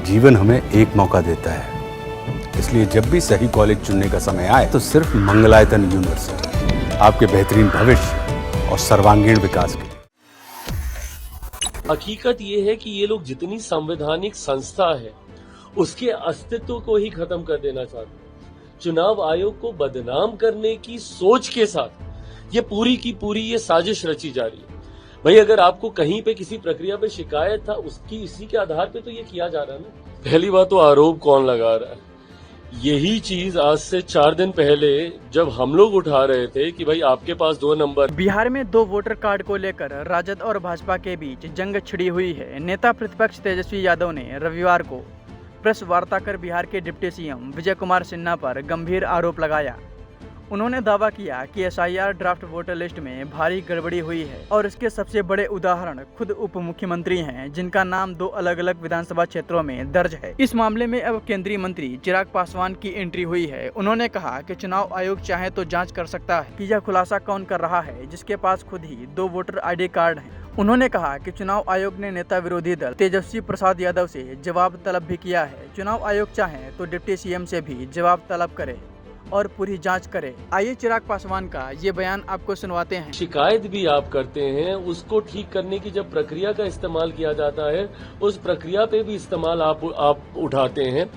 जीवन हमें एक मौका देता है, इसलिए जब भी सही कॉलेज चुनने का समय आए तो सिर्फ मंगलायतन यूनिवर्सिटी आपके बेहतरीन भविष्य और सर्वांगीण विकास के लिए। हकीकत ये है कि ये लोग जितनी संवैधानिक संस्था है उसके अस्तित्व को ही खत्म कर देना चाहते हैं। चुनाव आयोग को बदनाम करने की सोच के साथ ये पूरी की पूरी ये साजिश रची जा रही है। भाई अगर आपको कहीं पे किसी प्रक्रिया पे शिकायत था उसकी इसी के आधार पे तो ये किया जा रहा है ना। पहली बात तो आरोप कौन लगा रहा है, यही चीज आज से 4 दिन पहले जब हम लोग उठा रहे थे कि भाई आपके पास 2 नंबर। बिहार में 2 वोटर कार्ड को लेकर राजद और भाजपा के बीच जंग छिड़ी हुई है। नेता प्रतिपक्ष तेजस्वी यादव ने रविवार को प्रेस वार्ता कर बिहार के डिप्टी सीएम विजय कुमार सिन्हा पर गंभीर आरोप लगाया। उन्होंने दावा किया कि एसआईआर ड्राफ्ट वोटर लिस्ट में भारी गड़बड़ी हुई है और इसके सबसे बड़े उदाहरण खुद उप मुख्यमंत्री हैं, जिनका नाम 2 अलग अलग विधानसभा क्षेत्रों में दर्ज है। इस मामले में अब केंद्रीय मंत्री चिराग पासवान की एंट्री हुई है। उन्होंने कहा कि चुनाव आयोग चाहे तो जांच कर सकता है कि यह खुलासा कौन कर रहा है जिसके पास खुद ही 2 वोटर ID कार्ड हैं। उन्होंने कहा कि चुनाव आयोग ने नेता विरोधी दल तेजस्वी प्रसाद यादव से जवाब तलब भी किया है। चुनाव आयोग चाहे तो डिप्टी सीएम से भी जवाब तलब करे और पूरी जांच करे। आइए चिराग पासवान का ये बयान आपको सुनवाते हैं। शिकायत भी आप करते हैं, उसको ठीक करने की जब प्रक्रिया का इस्तेमाल किया जाता है उस प्रक्रिया पे भी इस्तेमाल आप उठाते हैं।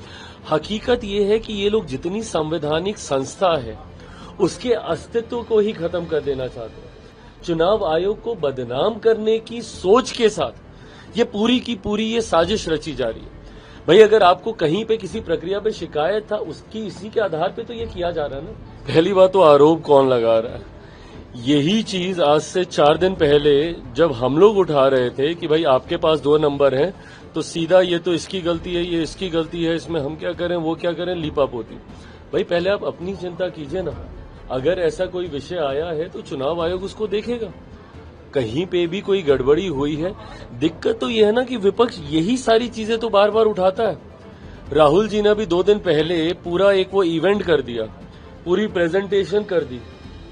हकीकत ये है कि ये लोग जितनी संवैधानिक संस्था है उसके अस्तित्व को ही खत्म कर देना चाहते हैं। चुनाव आयोग को बदनाम करने की सोच के साथ ये पूरी की पूरी ये साजिश रची जा रही है। भाई अगर आपको कहीं पे किसी प्रक्रिया पे शिकायत था उसकी इसी के आधार पे तो ये किया जा रहा है ना। पहली बात तो आरोप कौन लगा रहा है, यही चीज आज से 4 दिन पहले जब हम लोग उठा रहे थे कि भाई आपके पास 2 नंबर हैं तो सीधा ये तो इसकी गलती है, ये इसकी गलती है, इसमें हम क्या करें वो क्या करें, लीपापोती। भाई पहले आप अपनी चिंता कीजिए ना। अगर ऐसा कोई विषय आया है तो चुनाव आयोग उसको देखेगा, कहीं पे भी कोई गड़बड़ी हुई है। दिक्कत तो यह है ना कि विपक्ष यही सारी चीजें तो बार बार उठाता है। राहुल जी ने भी 2 दिन पहले पूरा एक वो इवेंट कर दिया, पूरी प्रेजेंटेशन कर दी।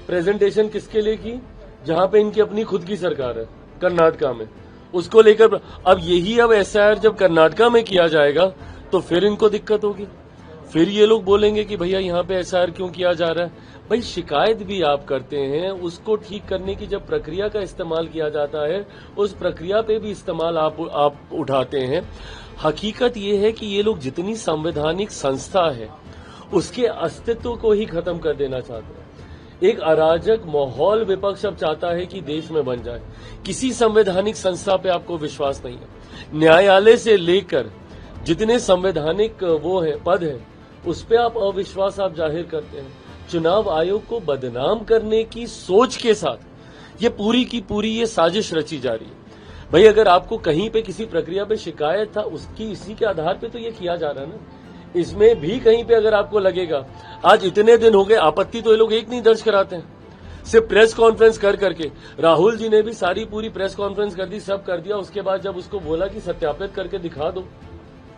प्रेजेंटेशन किसके लिए की, जहां पे इनकी अपनी खुद की सरकार है कर्नाटका में, उसको लेकर। अब यही अब एसआईआर जब कर्नाटका में किया जाएगा तो फिर इनको दिक्कत होगी, फिर ये लोग बोलेंगे कि भैया यहाँ पे एसआईआर क्यों किया जा रहा है। भाई शिकायत भी आप करते हैं, उसको ठीक करने की जब प्रक्रिया का इस्तेमाल किया जाता है उस प्रक्रिया पे भी इस्तेमाल आप उठाते हैं। हकीकत ये है कि ये लोग जितनी संवैधानिक संस्था है उसके अस्तित्व को ही खत्म कर देना चाहते हैं। एक अराजक माहौल विपक्ष अब चाहता है कि देश में बन जाए। किसी संवैधानिक संस्था पे आपको विश्वास नहीं है। न्यायालय से लेकर जितने संवैधानिक वो है पद है उस पे आप अविश्वास आप जाहिर करते हैं। चुनाव आयोग को बदनाम करने की सोच के साथ ये पूरी की पूरी ये साजिश रची जा रही है। भाई अगर आपको कहीं पे किसी प्रक्रिया पे शिकायत था उसकी इसी के आधार पे तो ये किया जा रहा है ना। इसमें भी कहीं पे अगर आपको लगेगा, आज इतने दिन हो गए, आपत्ति तो ये लोग एक नहीं दर्ज कराते हैं, सिर्फ प्रेस कॉन्फ्रेंस कर करके। राहुल जी ने भी सारी पूरी प्रेस कॉन्फ्रेंस कर दी, सब कर दिया। उसके बाद जब उसको बोला कि सत्यापित करके दिखा दो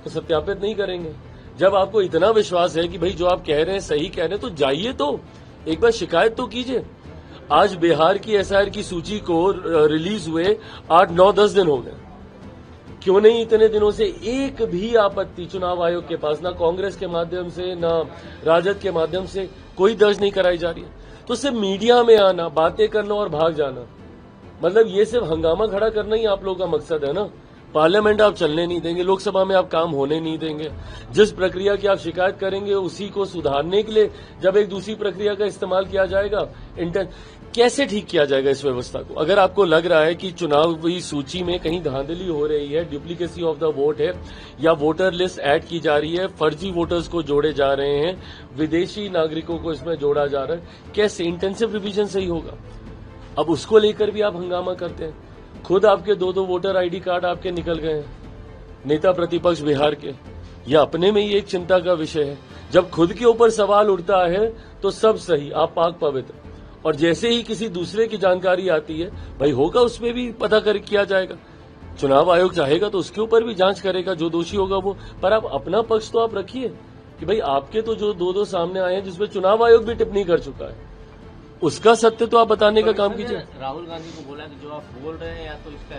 तो सत्यापित नहीं करेंगे। जब आपको इतना विश्वास है कि भाई जो आप कह रहे हैं सही कह रहे हैं तो जाइए, तो एक बार शिकायत तो कीजिए। आज बिहार की एसआईआर की सूची को रिलीज हुए 8, 9, 10 दिन हो गए, क्यों नहीं इतने दिनों से एक भी आपत्ति चुनाव आयोग के पास, ना कांग्रेस के माध्यम से ना राजद के माध्यम से कोई दर्ज नहीं कराई जा रही है। तो सिर्फ मीडिया में आना, बातें करना और भाग जाना, मतलब ये सिर्फ हंगामा खड़ा करना ही आप लोगों का मकसद है ना। पार्लियामेंट आप चलने नहीं देंगे, लोकसभा में आप काम होने नहीं देंगे। जिस प्रक्रिया की आप शिकायत करेंगे उसी को सुधारने के लिए जब एक दूसरी प्रक्रिया का इस्तेमाल किया जाएगा, कैसे ठीक किया जाएगा इस व्यवस्था को। अगर आपको लग रहा है कि चुनावी सूची में कहीं धांधली हो रही है, डुप्लीकेसी ऑफ द वोट है, या वोटर लिस्ट ऐड की जा रही है, फर्जी वोटर्स को जोड़े जा रहे हैं, विदेशी नागरिकों को इसमें जोड़ा जा रहा है, कैसे इंटेंसिव रिवीजन सही होगा। अब उसको लेकर भी आप हंगामा करते हैं। खुद आपके 2 वोटर ID कार्ड आपके निकल गए हैं, नेता प्रतिपक्ष बिहार के। यह अपने में ही एक चिंता का विषय है। जब खुद के ऊपर सवाल उठता है तो सब सही, आप पाक पवित्र, और जैसे ही किसी दूसरे की जानकारी आती है भाई होगा उसमें भी पता कर किया जाएगा। चुनाव आयोग चाहेगा तो उसके ऊपर भी जांच करेगा, जो दोषी होगा वो। पर आप अपना पक्ष तो आप रखिए कि भाई आपके तो जो 2 सामने आए हैं जिसमें चुनाव आयोग भी टिप्पणी कर चुका है, उसका सत्य तो आप बताने का काम कीजिए। राहुल गांधी को बोला कि जो आप बोल रहे हैं या तो इसका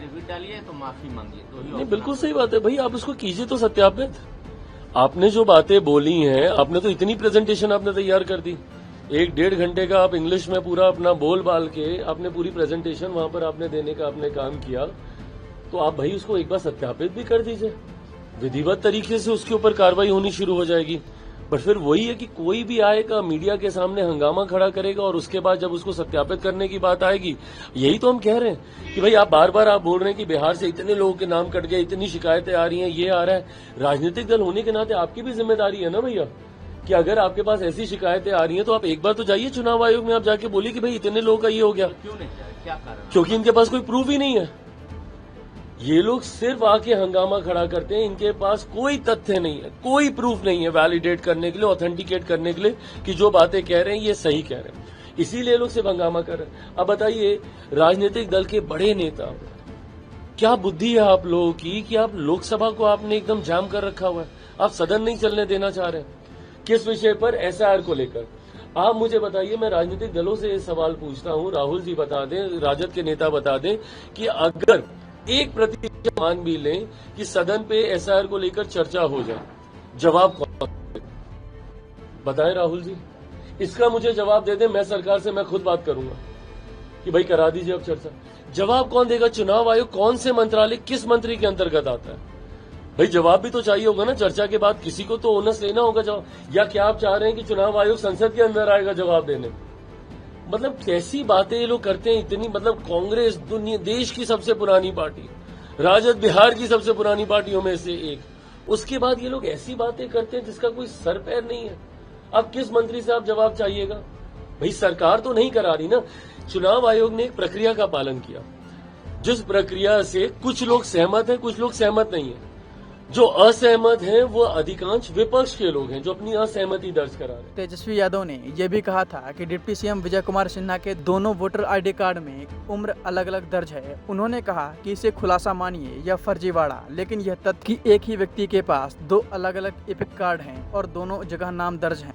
एफिडेविट डालिए तो माफी मांगिए, तो नहीं, बिल्कुल सही बात है भाई, आप उसको कीजिए तो सत्यापित। आपने जो बातें बोली हैं, आपने तो इतनी प्रेजेंटेशन आपने तैयार कर दी, 1-1.5 घंटे का आप इंग्लिश में पूरा अपना बोल बाल के आपने पूरी प्रेजेंटेशन वहां पर आपने देने का आपने काम किया, तो आप भाई उसको एक बार सत्यापित भी कर दीजिए, विधिवत तरीके से उसके ऊपर कार्रवाई होनी शुरू हो जाएगी। बट फिर वही है कि कोई भी आएगा मीडिया के सामने हंगामा खड़ा करेगा और उसके बाद जब उसको सत्यापित करने की बात आएगी, यही तो हम कह रहे हैं कि भाई आप बार बार आप बोल रहे हैं कि बिहार से इतने लोगों के नाम कट गए, इतनी शिकायतें आ रही हैं, ये आ रहा है। राजनीतिक दल होने के नाते आपकी भी जिम्मेदारी है ना भैया, कि अगर आपके पास ऐसी शिकायतें आ रही हैं तो आप एक बार तो जाइए चुनाव आयोग में, आप जाके बोलिए कि भाई इतने लोगों का ये हो गया। क्यों नहीं जाए, क्या कारण? क्योंकि इनके पास कोई प्रूफ ही नहीं है। ये लोग सिर्फ आके हंगामा खड़ा करते हैं, इनके पास कोई तथ्य नहीं है, कोई प्रूफ नहीं है वैलिडेट करने के लिए, ऑथेंटिकेट करने के लिए कि जो बातें कह रहे हैं ये सही कह रहे हैं। इसीलिए लोग सिर्फ हंगामा कर रहे हैं। अब बताइए, राजनीतिक दल के बड़े नेता, क्या बुद्धि है आप लोगों की कि आप लोकसभा को आपने एकदम जाम कर रखा हुआ है, आप सदन नहीं चलने देना चाह रहे हैं। किस विषय पर? एसआईआर को लेकर। आप मुझे बताइए, मैं राजनीतिक दलों से सवाल पूछता हूं, राहुल जी बता दें, राजद के नेता बता दें कि अगर 1% मान भी लें कि सदन पे एसआईआर को लेकर चर्चा हो जाए, जवाब कौन बताएं? राहुल जी, इसका मुझे जवाब दे दें, मैं सरकार से मैं खुद बात करूंगा कि भाई करा दीजिए अब चर्चा। जवाब कौन देगा? चुनाव आयोग कौन से मंत्रालय, किस मंत्री के अंतर्गत आता है? भाई जवाब भी तो चाहिए होगा ना, चर्चा के बाद किसी को तो ओनस लेना होगा जवाब। या क्या आप चाह रहे हैं कि चुनाव आयोग संसद के अंदर आएगा जवाब देने? मतलब कैसी बातें ये लोग करते हैं इतनी, मतलब कांग्रेस दुनिया देश की सबसे पुरानी पार्टी, राजद बिहार की सबसे पुरानी पार्टियों में से एक, उसके बाद ये लोग ऐसी बातें करते हैं जिसका कोई सर पैर नहीं है। अब किस मंत्री से आप जवाब चाहिएगा? भाई सरकार तो नहीं करा रही ना। चुनाव आयोग ने एक प्रक्रिया का पालन किया, जिस प्रक्रिया से कुछ लोग सहमत हैं, कुछ लोग सहमत नहीं है। जो असहमत हैं वो अधिकांश विपक्ष के लोग हैं जो अपनी असहमति दर्ज करा रहे हैं। तेजस्वी यादव ने यह भी कहा था कि डिप्टी सीएम विजय कुमार सिन्हा के दोनों वोटर आईडी कार्ड में उम्र अलग अलग दर्ज है। उन्होंने कहा कि इसे खुलासा मानिए या फर्जीवाड़ा, लेकिन यह तथ्य कि एक ही व्यक्ति के पास 2 अलग अलग एपिक कार्ड हैं और दोनों जगह नाम दर्ज हैं।